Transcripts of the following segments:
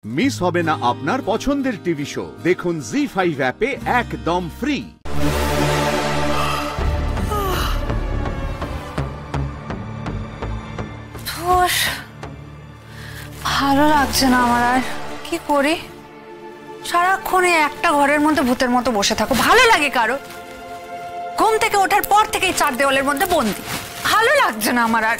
Miss হবে না আপনার পছন্দের টিভি শো। দেখুন জি5 অ্যাপে একদম ফ্রি। ভালো লাগছে না আমার, আর কি করি? সারাক্ষণ একটা ঘরের মধ্যে ভূতের মতো বসে থাকো। ভালো লাগে কারো? ঘুম থেকে ওঠার পর থেকেই চার দেওয়ালের মধ্যে বন্দি। ভালো লাগছে না আমার আর।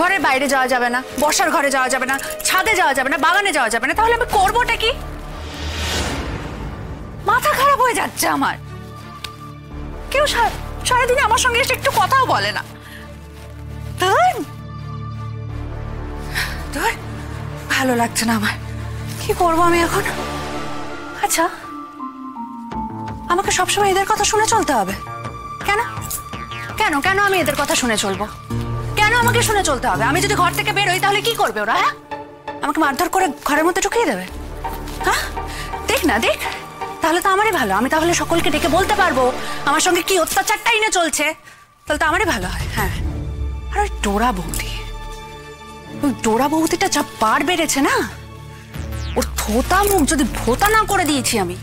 ঘরের বাইরে যাওয়া যাবে না, বসার ঘরে যাওয়া যাবে না, ছাদে যাওয়া যাবে না, বাগানে যাওয়া যাবে না। তাহলে আমি করবোটা কি? মাথা খারাপ হয়ে যাচ্ছে আমার। কেউ সারাদিনে আমার সঙ্গে এসে একটু কথাও বলে না। ভালো লাগছে না আমার। কি করবো আমি এখন? আচ্ছা, আমাকে সবসময় এদের কথা শুনে চলতে হবে কেন? কেন কেন আমি এদের কথা শুনে চলবো? কেন আমাকে শুনে চলতে হবে? আমি যদি ঘর থেকে বেরোই তাহলে কি করবে ওরা? হ্যাঁ, আমাকে মারধর করে ঘরের মধ্যে ঢুকিয়ে দেবে? হ্যাঁ, দেখ না দেখ, তাহলে তো আমারই ভালো। আমি তাহলে সকলকে ডেকে বলতে পারবো আমার সঙ্গে কি অত্যাচারটাই না চলছে। তাহলে তো আমারই ভালো হয়। হ্যাঁ, আর ওই ডোরা বৌদি, ওই ডোরা বৌদিটা যা পার বেড়েছে না, ওর থোতা মুখ যদি ভোতা না করে দিয়েছি আমি।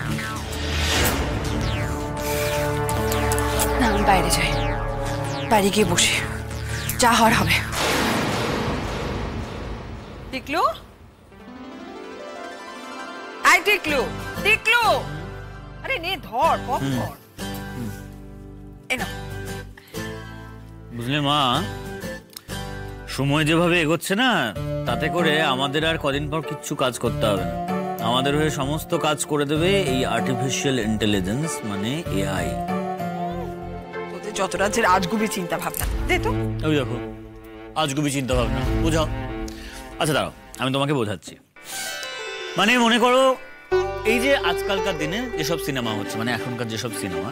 না, আমি বাইরে যাই, বাইরে গিয়ে বসি, যা হওয়ার হবে। টিকলু, আই টিকলু, টিকলু, আরে নে ধর পপকর্ন। বুঝলে মা, সময় যেভাবে এগোচ্ছে না, তাতে করে আমাদের আর কদিন পর কিচ্ছু কাজ করতে হবে না। আমাদের হয়ে সমস্ত কাজ করে দেবে এই আর্টিফিশিয়াল ইন্টেলিজেন্স, মানে এআই। তোদের যত রাজ্যের আজগুবি চিন্তা ভাবনা, দে তো। ওই দেখো, আজগুবি চিন্তা ভাবনা, বোঝাও। আচ্ছা দাঁড়াও, আমি তোমাকে বোঝাচ্ছি। মানে মনে করো, এই যে আজকালকার দিনে যেসব সিনেমা হচ্ছে, মানে এখনকার যেসব সিনেমা,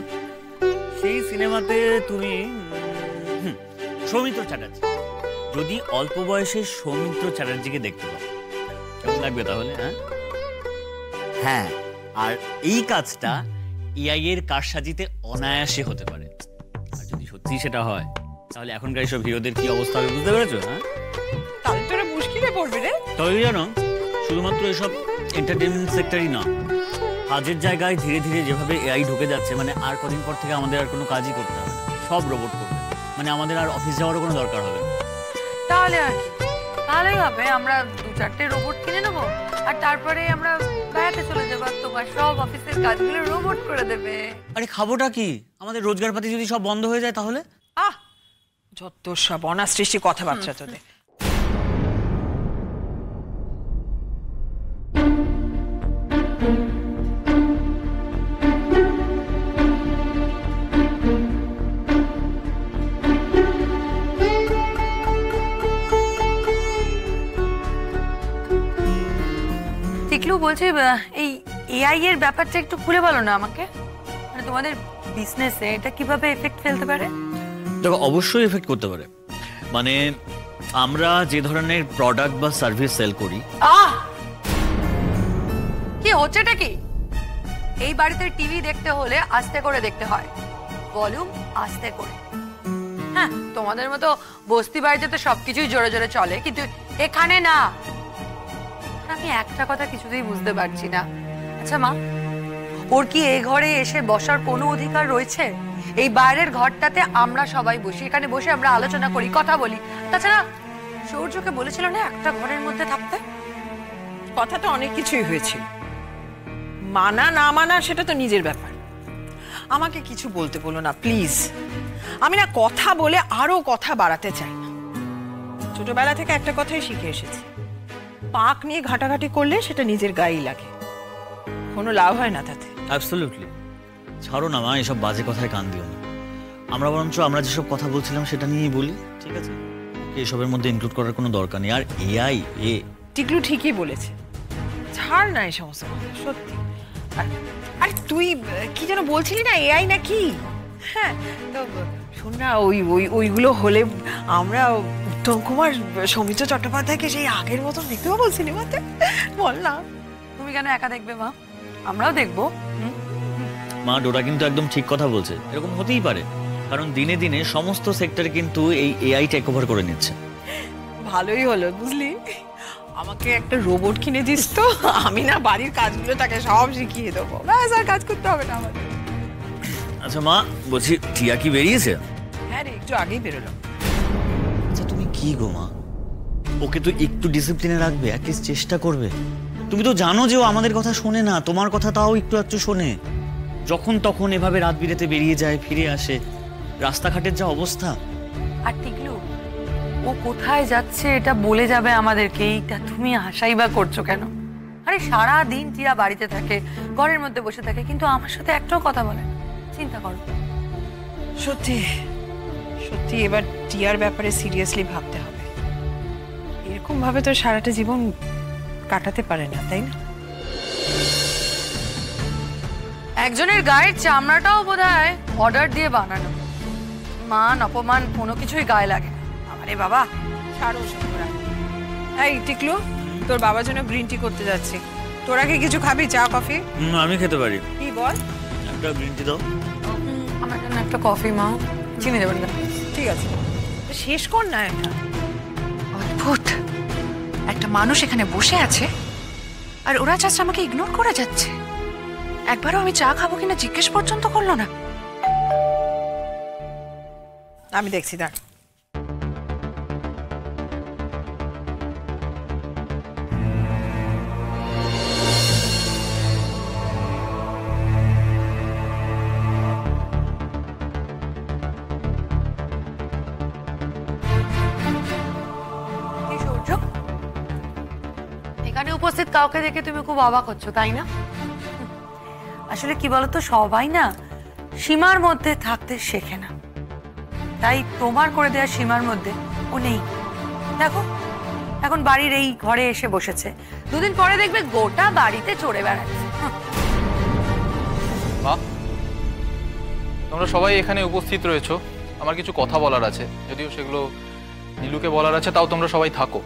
সেই সিনেমাতে তুমি সৌমিত্র চ্যাটার্জি, যদি অল্প বয়সে সৌমিত্র চ্যাটার্জিকে দেখতে পাও, কেমন লাগবে তাহলে? হ্যাঁ, আর এই কাজটা এআই এর কারসাজিতে অনায়াসে হতে পারে। আর যদি সত্যি সেটা হয়, তাহলে এখনকার সব হিরোদের কি অবস্থা হবে বুঝতে পেরেছো? হ্যাঁ, তাহলে তোরা মুশকিলে পড়বে রে। তবে জানো, শুধুমাত্র এসব এন্টারটেইনমেন্ট সেক্টরই না, কাজের জায়গায় ধীরে ধীরে যেভাবে এআই ঢুকে যাচ্ছে, মানে আর কদিন পর থেকে আমাদের আর কোনো কাজই করতে হবে না, সব রোবট করবে। মানে আমাদের আর অফিস যাওয়ারও কোনো দরকার হবে না। তাহলে আর তাহলেই হবে, আমরা 2-4টে রোবট কিনে নেবো, আর তারপরে আমরা বেড়াতে চলে যাবো। তোমার সব অফিসের কাজগুলো রোবট করে দেবে। আরে খাবোটা কি? আমাদের রোজগারপাতি যদি সব বন্ধ হয়ে যায় তাহলে? যত সব অনাসৃষ্টি কথাবার্তা তোদের। টিকলু, বলছি এই এআই এর ব্যাপারটা একটু খুলে বলো না আমাকে। মানে তোমাদের বিজনেসে এটা কিভাবে এফেক্ট ফেলতে পারে? দেখো, অবশ্যই এফেক্ট করতে পারে। মানে আমরা যে ধরনের প্রোডাক্ট বা সার্ভিস সেল করি। কি হচ্ছেটা কি? এই বাড়িতে টিভি দেখতে হলে আস্তে করে দেখতে হয়, ভলিউম আস্তে করে। হ্যাঁ, তোমাদের মতো বস্তি বাড়িতে তো সবকিছুই জোরে জোরে চলে, কিন্তু এখানে না। আমি একটা কথা কিছুতেই বুঝতে পারছি না। আচ্ছা মা, ওর কি এই ঘরে এসে বসার কোনো অধিকার রয়েছে? এই বাইরের ঘরটাতে আমরা সবাই বসি, এখানে বসে আমরা আলোচনা করি, কথা বলি। তাছাড়া সূর্যকে বলেছিল না একটা ঘরের মধ্যে থাকতে? কথা তো অনেক কিছুই হয়েছিল, মানা না মানা সেটা তো নিজের ব্যাপার। আমাকে কিছু বলতে বলো না প্লিজ। আমি না কথা বলে আরো কথা বাড়াতে চাই না। ছোটবেলা থেকে একটা কথাই শিখে এসেছি, পাক নিয়ে ঘাটাঘাটি করলে সেটা নিজের গায়েই লাগে, কোনো লাভ হয় না তাতে। অ্যাবসলিউটলি। ছাড়ো না মা, এসব বাজে কথায় কান দিও না। আমরা বরঞ্চ আমরা যেসব কথা বলছিলাম সেটা নিয়েই বলি, ঠিক আছে? এসবের মধ্যে ইনক্লুড করার কোনো দরকার নেই। আর এআই টিকলু ঠিকই বলেছে, ছাড় না এই সমস্ত কথা, সত্যি। আরে তুই কি যেন বলছিলি না, এআই না কি? হ্যাঁ, তো শোন না, ওইগুলো হলে আমরা উত্তম কুমার, সৌমিত্র চট্টোপাধ্যায়কে সেই আগের মতন দেখতে পাবো সিনেমাতে। বল না। তুমি কেন একা দেখবে মা? আমরাও দেখবো। মা, ডোরা কিন্তু একদম ঠিক কথা বলছে। এরকম হতেই পারে, কারণ দিনে দিনে সমস্ত সেক্টরে কিন্তু এই এআই টেক ওভার করে নিচ্ছে। ভালোই হলো বুঝলি, আমাকে একটা রোবট কিনে দিস তো, আমি না বাড়ির কাজগুলো তাকে সব শিখিয়ে দেবো, ব্যাস আর কাজ করতে হবে না আমাদের। আচ্ছা মা, বলছি টিয়া কি বেরিয়েছে? হ্যাঁ রে, একটু আগেই বেরোলাম। আচ্ছা তুমি কি গো মা, ওকে তো একটু ডিসিপ্লিনে রাখবে, অ্যাটলিস্ট চেষ্টা করবে। তুমি তো জানো যে ও আমাদের কথা শোনে না, তোমার কথা তাও একটু একটু শোনে। যখন তখন এভাবে রাত বিরেতে বেরিয়ে যায়, ফিরে আসে, রাস্তাঘাটের যা অবস্থা। আর টিকলু, ও কোথায় যাচ্ছে এটা বলে যাবে আমাদেরকে, এইটা তুমি আশাই বা করছো কেন? আরে সারা দিন টিয়া বাড়িতে থাকে, ঘরের মধ্যে বসে থাকে, কিন্তু আমার সাথে একটাও কথা বলে না। চিন্তা করো। সত্যি সত্যি এবার টিয়ার ব্যাপারে সিরিয়াসলি ভাবতে হবে। এরকম ভাবে তো সারাটা জীবন কাটাতে পারে না, তাই না? একজনের গায়ের চামড়াটাও বোধহয় অর্ডার দিয়ে বানানো। মান অপমান কোনো কিছুই গায়ে লাগে না। আরে বাবা, ছাড়ো সত্যরা। এই টিকলু, তোর বাবার জন্য গ্রিন টি করতে যাচ্ছি, তোরা কি কিছু খাবি? চা কফি? আমি খেতে পারি। কি বল? একটা গ্রিন টি দাও। আমার জন্য একটা কফি মা, চিনি দেবেন না? ঠিক আছে, শেষ কর না এটা। অদ্ভুত, একটা মানুষ এখানে বসে আছে আর ওরা জাস্ট আমাকে ইগনোর করে যাচ্ছে। একবারও আমি চা খাবো কিনা জিজ্ঞেস পর্যন্ত করলো না। আমি দেখছি, দাঁড়। কি সূর্য, এখানে উপস্থিত কাউকে দেখে তুমি খুব অবাক হচ্ছ, তাই না? আসলে কি বলতো, সবাই না সীমার মধ্যে থাকতে শেখে না, তাই তোমার করে দেওয়া সীমার মধ্যে ও নেই। দেখো, এখন বাড়ির এই ঘরে এসে বসেছে, দুদিন পরে দেখবে গোটা বাড়িতে চড়ে বেড়াচ্ছে। মা, তোমরা সবাই এখানে উপস্থিত রয়েছো, আমার কিছু কথা বলার আছে, যদিও সেগুলো নীলুকে বলার আছে, তাও তোমরা সবাই থাকো,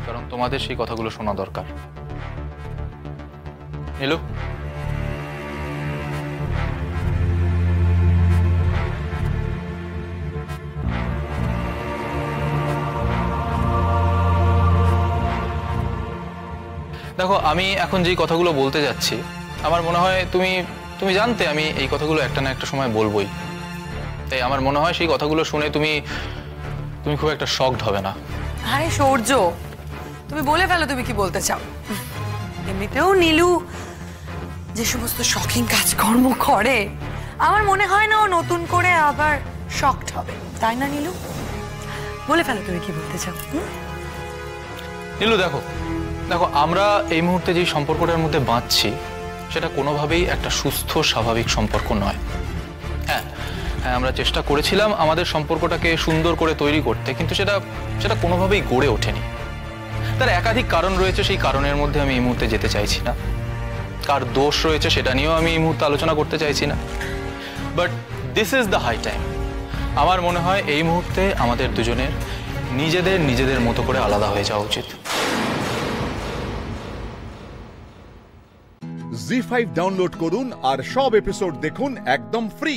কারণ তোমাদের সেই কথাগুলো শোনা দরকার। নীলু, দেখো, আমি এখন যেই কথাগুলো বলতে যাচ্ছি, আমার মনে হয় তুমি জানতে আমি এই কথাগুলো একটা না একটা সময় বলবোই। তাই আমার মনে হয় সেই কথাগুলো শুনে তুমি খুব একটা শকড হবে না। আরে সূর্য, তুমি বলে ফেলো তুমি কি বলতে চাও। এমনিতেও নীলু যে সমস্ত শখিং কাজকর্ম করে, আমার মনে হয় না ও নতুন করে আবার শকড হবে, তাই না নীলু? বলে ফেলো তুমি কি বলতে চাও। নীলু, দেখো আমরা এই মুহূর্তে যে সম্পর্কটার মধ্যে বাঁচছি, সেটা কোনোভাবেই একটা সুস্থ স্বাভাবিক সম্পর্ক নয়। হ্যাঁ, আমরা চেষ্টা করেছিলাম আমাদের সম্পর্কটাকে সুন্দর করে তৈরি করতে, কিন্তু সেটা কোনোভাবেই গড়ে ওঠেনি। তার একাধিক কারণ রয়েছে, সেই কারণের মধ্যে আমি এই মুহূর্তে যেতে চাইছি না। কার দোষ রয়েছে সেটা নিয়েও আমি এই মুহূর্তে আলোচনা করতে চাইছি না। But this is the high time. আমার মনে হয় এই মুহূর্তে আমাদের দুজনের নিজেদের মতো করে আলাদা হয়ে যাওয়া উচিত। জি5 ডাউনলোড করুন আর সব এপিসোড দেখুন একদম ফ্রি।